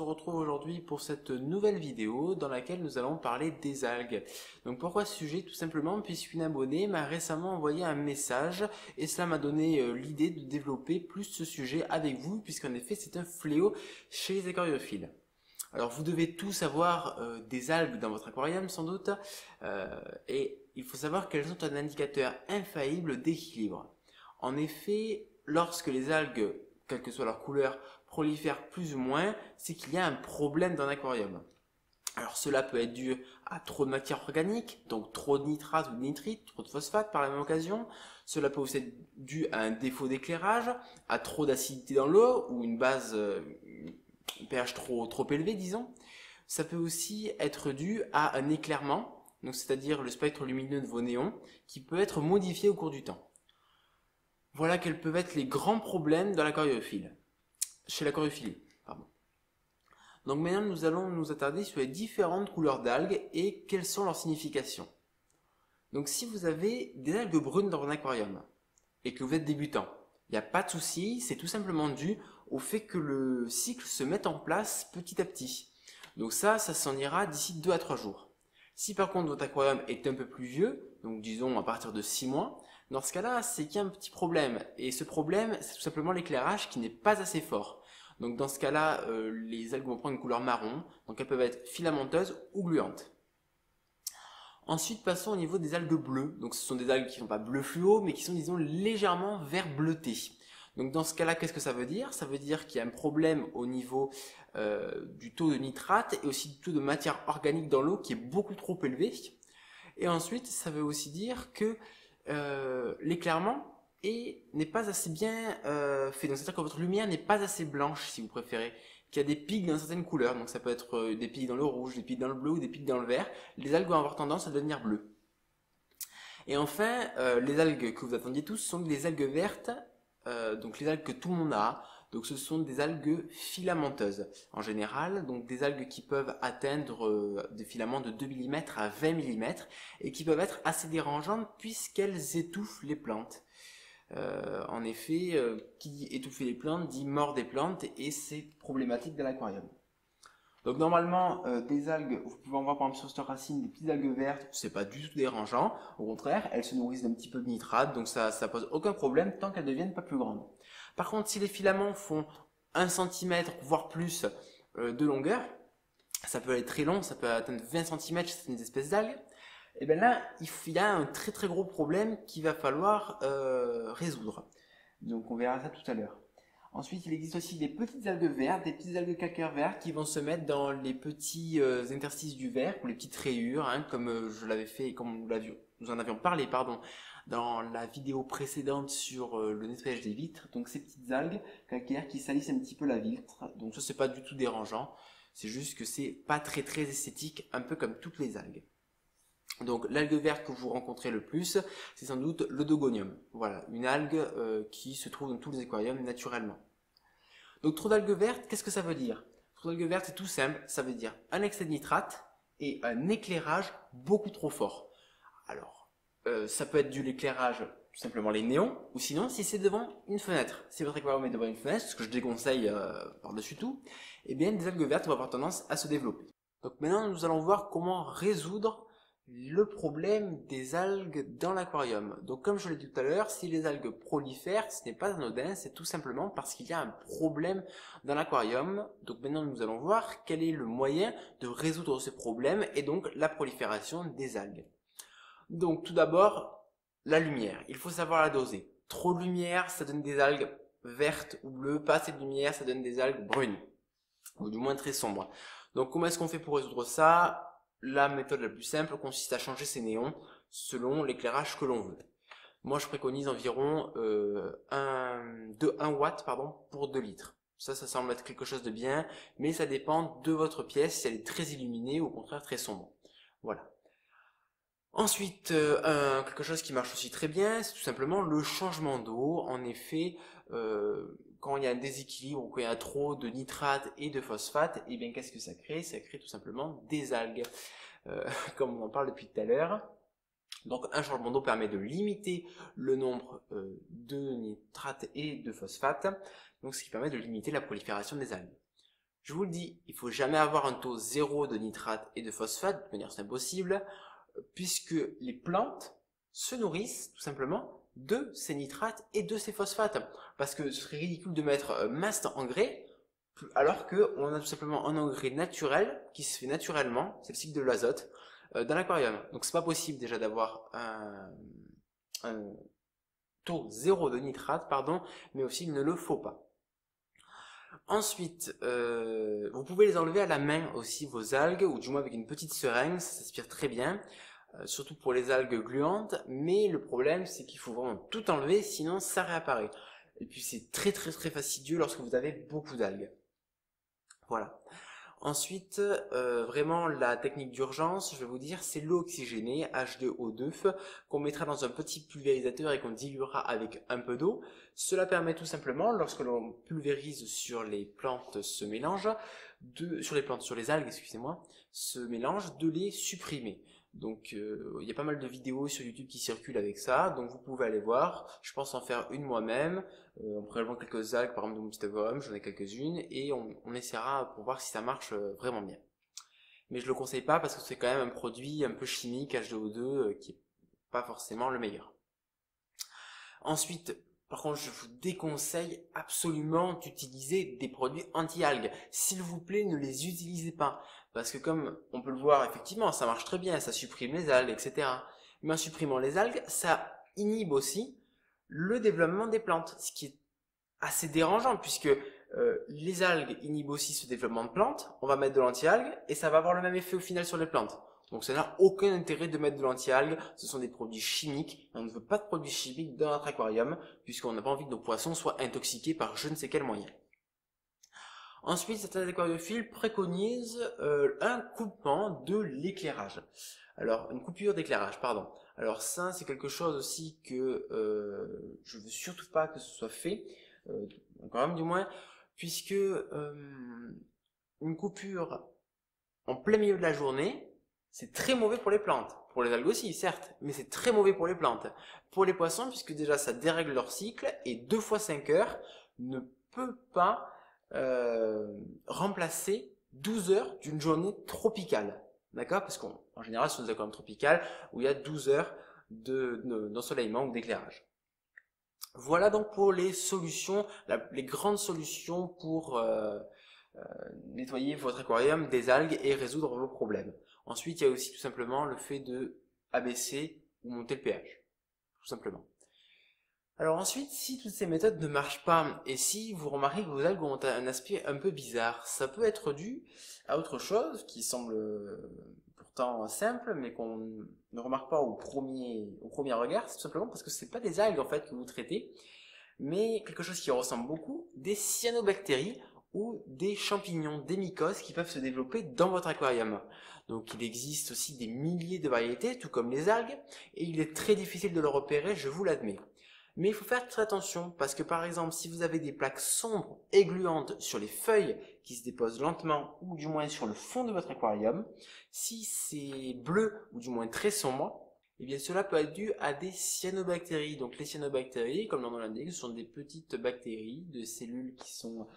se retrouve aujourd'hui pour cette nouvelle vidéo dans laquelle nous allons parler des algues. Donc pourquoi ce sujet? Tout simplement puisqu'une abonnée m'a récemment envoyé un message et cela m'a donné l'idée de développer plus ce sujet avec vous puisqu'en effet c'est un fléau chez les aquariophiles. Alors vous devez tous avoir des algues dans votre aquarium sans doute et il faut savoir qu'elles sont un indicateur infaillible d'équilibre. En effet, lorsque les algues, quelle que soit leur couleur, prolifèrent plus ou moins, c'est qu'il y a un problème dans l'aquarium. Alors cela peut être dû à trop de matière organique, donc trop de nitrate ou de nitrite, trop de phosphate par la même occasion. Cela peut aussi être dû à un défaut d'éclairage, à trop d'acidité dans l'eau ou une base pH trop élevé, disons. Ça peut aussi être dû à un éclairement, donc c'est-à-dire le spectre lumineux de vos néons, qui peut être modifié au cours du temps. Voilà quels peuvent être les grands problèmes dans l'aquariophilie. Chez l'aquariophilie, pardon. Donc maintenant, nous allons nous attarder sur les différentes couleurs d'algues et quelles sont leurs significations. Donc si vous avez des algues brunes dans un aquarium et que vous êtes débutant, il n'y a pas de souci, c'est tout simplement dû au fait que le cycle se mette en place petit à petit. Donc ça s'en ira d'ici 2 à 3 jours. Si par contre votre aquarium est un peu plus vieux, donc disons à partir de 6 mois, dans ce cas-là, c'est qu'il y a un petit problème. Et ce problème, c'est tout simplement l'éclairage qui n'est pas assez fort. Donc dans ce cas-là, les algues vont prendre une couleur marron, donc elles peuvent être filamenteuses ou gluantes. Ensuite, passons au niveau des algues bleues. Donc ce sont des algues qui ne sont pas bleu fluo, mais qui sont, disons, légèrement vert bleuté. Donc dans ce cas-là, qu'est-ce que ça veut dire? Ça veut dire qu'il y a un problème au niveau du taux de nitrate et aussi du taux de matière organique dans l'eau qui est beaucoup trop élevé. Et ensuite, ça veut aussi dire que l'éclairement n'est pas assez bien fait. Donc c'est-à-dire que votre lumière n'est pas assez blanche, si vous préférez. Qu'il y a des pics dans certaines couleurs. Donc ça peut être des pics dans le rouge, des pics dans le bleu ou des pics dans le vert. Les algues vont avoir tendance à devenir bleues. Et enfin, les algues que vous attendiez tous sont des algues vertes. Donc les algues que tout le monde a. Donc ce sont des algues filamenteuses en général, donc des algues qui peuvent atteindre des filaments de 2 mm à 20 mm et qui peuvent être assez dérangeantes puisqu'elles étouffent les plantes. En effet, qui dit étouffer les plantes dit mort des plantes et c'est problématique dans l'aquarium. Donc normalement, des algues, vous pouvez en voir par exemple sur cette racine, des petites algues vertes, c'est pas du tout dérangeant. Au contraire, elles se nourrissent d'un petit peu de nitrate, donc ça pose aucun problème tant qu'elles ne deviennent pas plus grandes. Par contre, si les filaments font 1 cm, voire plus de longueur, ça peut aller très long, ça peut atteindre 20 cm, c'est une espèce d'algue, et bien là, il y a un très très gros problème qu'il va falloir résoudre. Donc on verra ça tout à l'heure. Ensuite, il existe aussi des petites algues vertes, des petites algues calcaires vertes qui vont se mettre dans les petits interstices du verre, ou les petites rayures, hein, comme je l'avais fait et comme nous en avions parlé, pardon, dans la vidéo précédente sur le nettoyage des vitres. Donc ces petites algues calcaires qui salissent un petit peu la vitre. Donc ça, c'est pas du tout dérangeant. C'est juste que c'est pas très très esthétique, un peu comme toutes les algues. Donc l'algue verte que vous rencontrez le plus, c'est sans doute l'Odogonium. Voilà, une algue qui se trouve dans tous les aquariums naturellement. Donc trop d'algues vertes, qu'est-ce que ça veut dire? Trop d'algues vertes, c'est tout simple, ça veut dire un excès de nitrate et un éclairage beaucoup trop fort. Alors, ça peut être dû à l'éclairage, tout simplement les néons, ou sinon si c'est devant une fenêtre. Si votre aquarium est devant une fenêtre, ce que je déconseille par-dessus tout, eh bien des algues vertes vont avoir tendance à se développer. Donc maintenant, nous allons voir comment résoudre le problème des algues dans l'aquarium. Donc comme je l'ai dit tout à l'heure, si les algues prolifèrent, ce n'est pas anodin, c'est tout simplement parce qu'il y a un problème dans l'aquarium. Donc maintenant nous allons voir quel est le moyen de résoudre ce problème et donc la prolifération des algues. Donc tout d'abord, la lumière, il faut savoir la doser. Trop de lumière, ça donne des algues vertes ou bleues, pas assez de lumière, ça donne des algues brunes, ou du moins très sombres. Donc comment est-ce qu'on fait pour résoudre ça? La méthode la plus simple consiste à changer ses néons selon l'éclairage que l'on veut. Moi, je préconise environ 1 watt pour 2 litres. Ça semble être quelque chose de bien, mais ça dépend de votre pièce, si elle est très illuminée ou au contraire très sombre. Voilà. Ensuite, quelque chose qui marche aussi très bien, c'est tout simplement le changement d'eau. En effet, quand il y a un déséquilibre ou quand il y a trop de nitrate et de phosphate, et bien qu'est-ce que ça crée? Ça crée tout simplement des algues, comme on en parle depuis tout à l'heure. Donc un changement d'eau permet de limiter le nombre de nitrate et de phosphate, donc ce qui permet de limiter la prolifération des algues. Je vous le dis, il faut jamais avoir un taux zéro de nitrate et de phosphate, de manière c'est impossible, puisque les plantes se nourrissent tout simplement de ces nitrates et de ces phosphates. Parce que ce serait ridicule de mettre masse engrais, alors qu'on a tout simplement un engrais naturel qui se fait naturellement, c'est le cycle de l'azote, dans l'aquarium. Donc c'est pas possible déjà d'avoir un taux zéro de nitrate, pardon, mais aussi il ne le faut pas. Ensuite, vous pouvez les enlever à la main aussi, vos algues, ou du moins avec une petite seringue, ça s'aspire très bien, surtout pour les algues gluantes, mais le problème c'est qu'il faut vraiment tout enlever, sinon ça réapparaît. Et puis c'est très fastidieux lorsque vous avez beaucoup d'algues. Voilà. Ensuite, vraiment la technique d'urgence, je vais vous dire, c'est l'eau oxygénée H2O2 qu'on mettra dans un petit pulvérisateur et qu'on diluera avec un peu d'eau. Cela permet tout simplement, lorsque l'on pulvérise sur les plantes ce mélange, sur les algues, excusez-moi, ce mélange, de les supprimer. Donc il y a pas mal de vidéos sur YouTube qui circulent avec ça, donc vous pouvez aller voir. Je pense en faire une moi-même, en prélevant quelques algues par exemple de mon petit aquarium, j'en ai quelques-unes, et on essaiera pour voir si ça marche vraiment bien. Mais je le conseille pas parce que c'est quand même un produit un peu chimique, H2O2, qui est pas forcément le meilleur. Ensuite, par contre, je vous déconseille absolument d'utiliser des produits anti-algues. S'il vous plaît, ne les utilisez pas. Parce que comme on peut le voir, effectivement, ça marche très bien, ça supprime les algues, etc. Mais en supprimant les algues, ça inhibe aussi le développement des plantes. Ce qui est assez dérangeant, puisque les algues inhibent aussi ce développement de plantes. On va mettre de l'anti-algues, et ça va avoir le même effet au final sur les plantes. Donc ça n'a aucun intérêt de mettre de l'anti-algues, ce sont des produits chimiques, et on ne veut pas de produits chimiques dans notre aquarium, puisqu'on n'a pas envie que nos poissons soient intoxiqués par je ne sais quel moyen. Ensuite, certains aquariophiles préconisent un coupement de l'éclairage. Alors, une coupure d'éclairage, pardon. Alors ça, c'est quelque chose aussi que je veux surtout pas que ce soit fait, quand même du moins, puisque une coupure en plein milieu de la journée, c'est très mauvais pour les plantes. Pour les algues aussi, certes, mais c'est très mauvais pour les plantes. Pour les poissons, puisque déjà ça dérègle leur cycle, et 2 fois 5 heures ne peut pas remplacer 12 heures d'une journée tropicale. D'accord? Parce qu'en général, ce sont des aquariums tropicales où il y a 12 heures d'ensoleillement ou d'éclairage. Voilà donc pour les solutions, les grandes solutions pour nettoyer votre aquarium des algues et résoudre vos problèmes. Ensuite, il y a aussi tout simplement le fait de abaisser ou monter le pH. Tout simplement. Alors ensuite, si toutes ces méthodes ne marchent pas, et si vous remarquez que vos algues ont un aspect un peu bizarre, ça peut être dû à autre chose qui semble pourtant simple, mais qu'on ne remarque pas au premier regard, c'est tout simplement parce que ce n'est pas des algues en fait que vous traitez, mais quelque chose qui ressemble beaucoup, des cyanobactéries ou des champignons, des mycoses qui peuvent se développer dans votre aquarium. Donc il existe aussi des milliers de variétés, tout comme les algues, et il est très difficile de le repérer, je vous l'admets. Mais il faut faire très attention parce que par exemple si vous avez des plaques sombres et gluantes sur les feuilles qui se déposent lentement ou du moins sur le fond de votre aquarium, si c'est bleu ou du moins très sombre, eh bien cela peut être dû à des cyanobactéries. Donc les cyanobactéries, comme l'on l'indique, ce sont des petites bactéries de cellules qui sont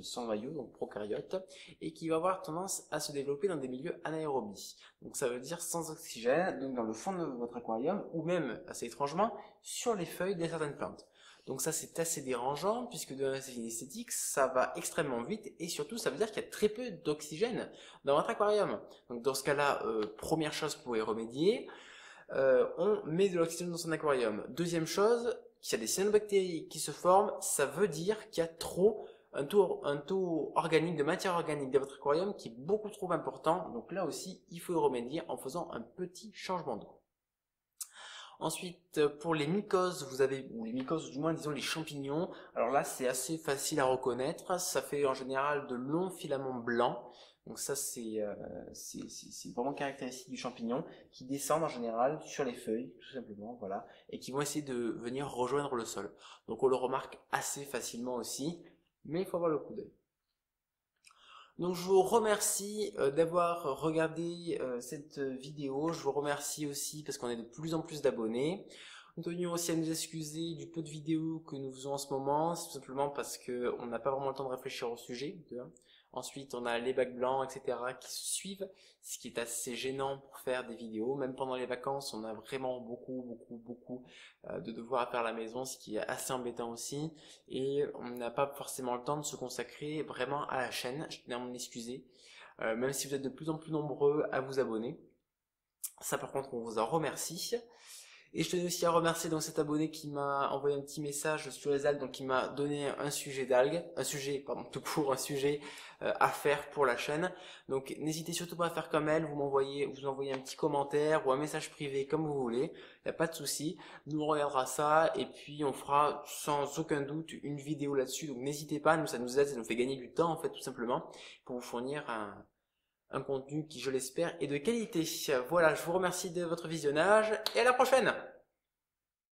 sans noyau, donc prokaryotes, et qui vont avoir tendance à se développer dans des milieux anaérobies. Donc ça veut dire sans oxygène, donc dans le fond de votre aquarium, ou même, assez étrangement, sur les feuilles de certaines plantes. Donc ça c'est assez dérangeant, puisque de la esthétique, ça va extrêmement vite, et surtout ça veut dire qu'il y a très peu d'oxygène dans votre aquarium. Donc dans ce cas-là, première chose pour y remédier, on met de l'oxygène dans son aquarium. Deuxième chose, s'il y a des cyanobactéries qui se forment, ça veut dire qu'il y a un taux organique, de matière organique dans votre aquarium qui est beaucoup trop important. Donc là aussi, il faut y remédier en faisant un petit changement d'eau. Ensuite, pour les mycoses, vous avez, ou les mycoses, ou du moins disons les champignons, alors là c'est assez facile à reconnaître, ça fait en général de longs filaments blancs, donc ça c'est vraiment caractéristique du champignon, qui descendent en général sur les feuilles, tout simplement, voilà, et qui vont essayer de venir rejoindre le sol. Donc on le remarque assez facilement aussi, mais il faut avoir le coup d'œil. Donc je vous remercie d'avoir regardé cette vidéo, je vous remercie aussi parce qu'on est de plus en plus d'abonnés. Nous tenions aussi à nous excuser du peu de vidéos que nous faisons en ce moment, c'est tout simplement parce qu'on n'a pas vraiment le temps de réfléchir au sujet. Ensuite, on a les bacs blancs, etc. qui se suivent, ce qui est assez gênant pour faire des vidéos. Même pendant les vacances, on a vraiment beaucoup de devoirs à faire à la maison, ce qui est assez embêtant aussi. Et on n'a pas forcément le temps de se consacrer vraiment à la chaîne. Je tenais à m'en excuser. Même si vous êtes de plus en plus nombreux à vous abonner. Ça par contre, on vous en remercie. Et je tenais aussi à remercier donc cet abonné qui m'a envoyé un petit message sur les algues, donc qui m'a donné un sujet d'algues, tout court, un sujet à faire pour la chaîne. Donc n'hésitez surtout pas à faire comme elle, vous envoyez un petit commentaire ou un message privé comme vous voulez, il n'y a pas de souci. Nous on regardera ça et puis on fera sans aucun doute une vidéo là-dessus. Donc n'hésitez pas, nous ça nous aide, ça nous fait gagner du temps en fait tout simplement pour vous fournir un contenu qui, je l'espère, est de qualité. Voilà, je vous remercie de votre visionnage et à la prochaine!